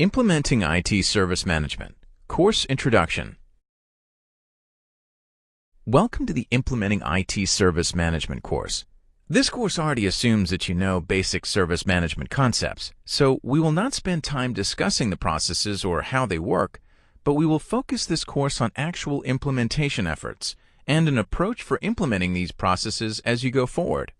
Implementing IT Service Management, Course Introduction. Welcome to the Implementing IT Service Management course. This course already assumes that you know basic service management concepts, so we will not spend time discussing the processes or how they work, but we will focus this course on actual implementation efforts and an approach for implementing these processes as you go forward.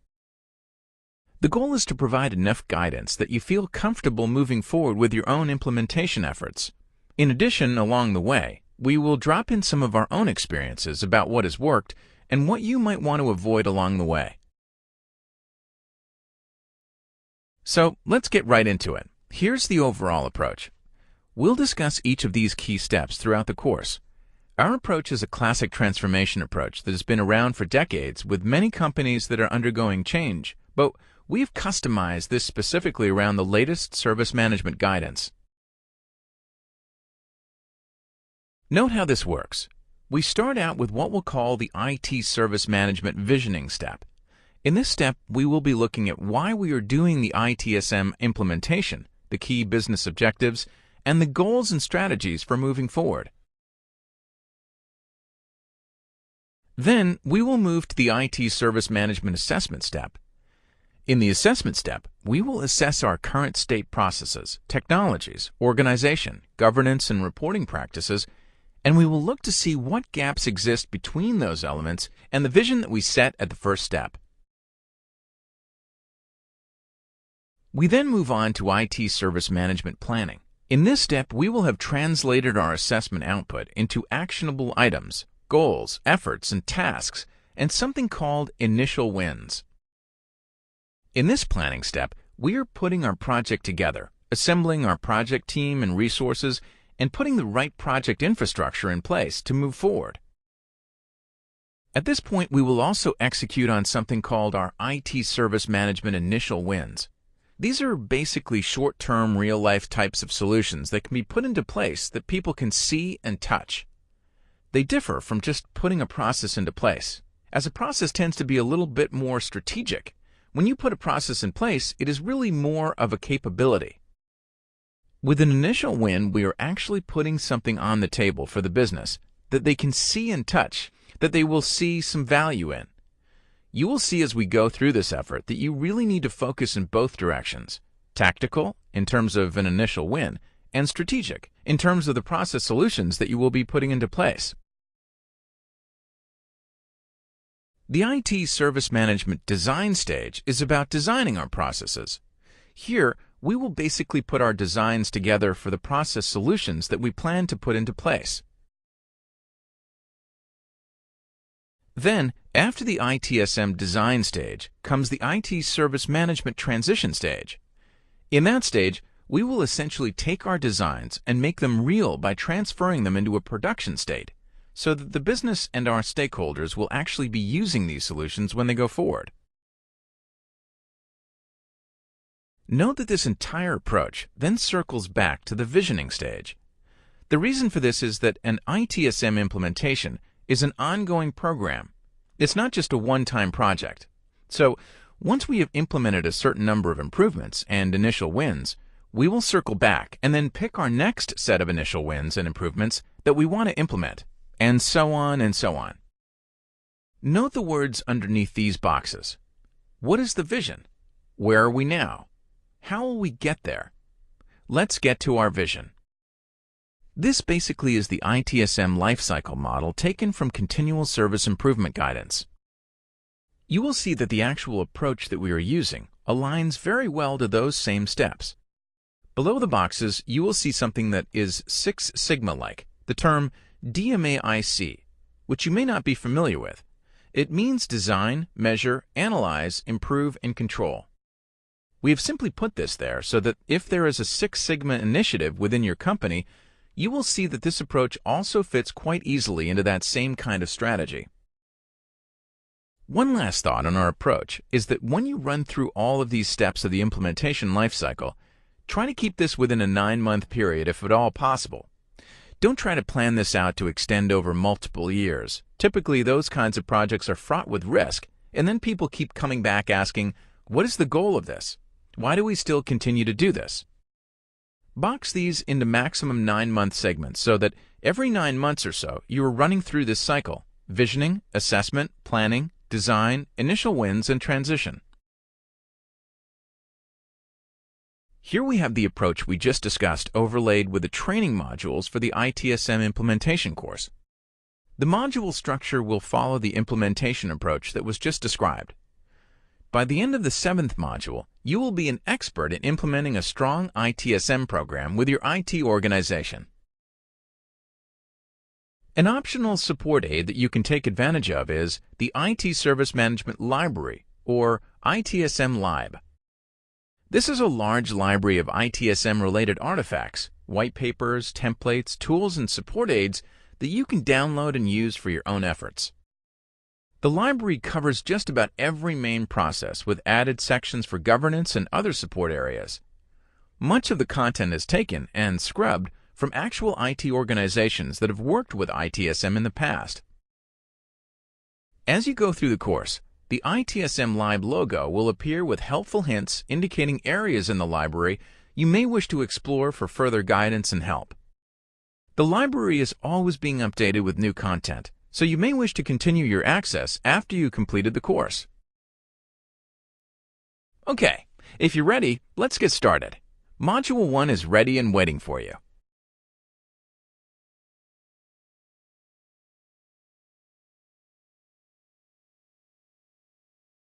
The goal is to provide enough guidance that you feel comfortable moving forward with your own implementation efforts. In addition, along the way, we will drop in some of our own experiences about what has worked and what you might want to avoid along the way. So let's get right into it. Here's the overall approach. We'll discuss each of these key steps throughout the course. Our approach is a classic transformation approach that has been around for decades with many companies that are undergoing change, but we've customized this specifically around the latest service management guidance. Note how this works. We start out with what we'll call the IT Service Management Visioning step. In this step, we will be looking at why we are doing the ITSM implementation, the key business objectives, and the goals and strategies for moving forward. Then, we will move to the IT Service Management Assessment step. In the assessment step, we will assess our current state processes, technologies, organization, governance, and reporting practices, and we will look to see what gaps exist between those elements and the vision that we set at the first step. We then move on to IT Service Management Planning. In this step, we will have translated our assessment output into actionable items, goals, efforts, and tasks, and something called initial wins. In this planning step, we are putting our project together, assembling our project team and resources, and putting the right project infrastructure in place to move forward. At this point, we will also execute on something called our IT Service Management Initial Wins. These are basically short-term, real-life types of solutions that can be put into place that people can see and touch. They differ from just putting a process into place, as a process tends to be a little bit more strategic. When you put a process in place, it is really more of a capability. With an initial win, we are actually putting something on the table for the business that they can see and touch, that they will see some value in. You will see as we go through this effort that you really need to focus in both directions: tactical, in terms of an initial win, and strategic, in terms of the process solutions that you will be putting into place. The IT Service Management Design stage is about designing our processes. Here, we will basically put our designs together for the process solutions that we plan to put into place. Then, after the ITSM design stage, comes the IT Service Management Transition stage. In that stage, we will essentially take our designs and make them real by transferring them into a production state, so that the business and our stakeholders will actually be using these solutions when they go forward. Note that this entire approach then circles back to the visioning stage. The reason for this is that an ITSM implementation is an ongoing program. It's not just a one-time project. So, once we have implemented a certain number of improvements and initial wins, we will circle back and then pick our next set of initial wins and improvements that we want to implement, and so on and so on. Note the words underneath these boxes. What is the vision? Where are we now? How will we get there? Let's get to our vision. This basically is the ITSM lifecycle model taken from Continual Service Improvement Guidance. You will see that the actual approach that we are using aligns very well to those same steps. Below the boxes, you will see something that is Six Sigma-like, the term DMAIC, which you may not be familiar with. It means design, measure, analyze, improve, and control. We have simply put this there so that if there is a Six Sigma initiative within your company, you will see that this approach also fits quite easily into that same kind of strategy. One last thought on our approach is that when you run through all of these steps of the implementation lifecycle, try to keep this within a 9-month period if at all possible. Don't try to plan this out to extend over multiple years. Typically, those kinds of projects are fraught with risk, and then people keep coming back asking, what is the goal of this? Why do we still continue to do this? Box these into maximum 9-month segments so that every 9 months or so you are running through this cycle: visioning, assessment, planning, design, initial wins, and transition. Here we have the approach we just discussed overlaid with the training modules for the ITSM implementation course. The module structure will follow the implementation approach that was just described. By the end of the 7th module, you will be an expert in implementing a strong ITSM program with your IT organization. An optional support aid that you can take advantage of is the IT Service Management Library, or ITSM Lib. This is a large library of ITSM-related artifacts, white papers, templates, tools, and support aids that you can download and use for your own efforts. The library covers just about every main process with added sections for governance and other support areas. Much of the content is taken and scrubbed from actual IT organizations that have worked with ITSM in the past. As you go through the course, the ITSM Lib logo will appear with helpful hints indicating areas in the library you may wish to explore for further guidance and help. The library is always being updated with new content, so you may wish to continue your access after you completed the course. Okay, if you're ready, let's get started. Module 1 is ready and waiting for you.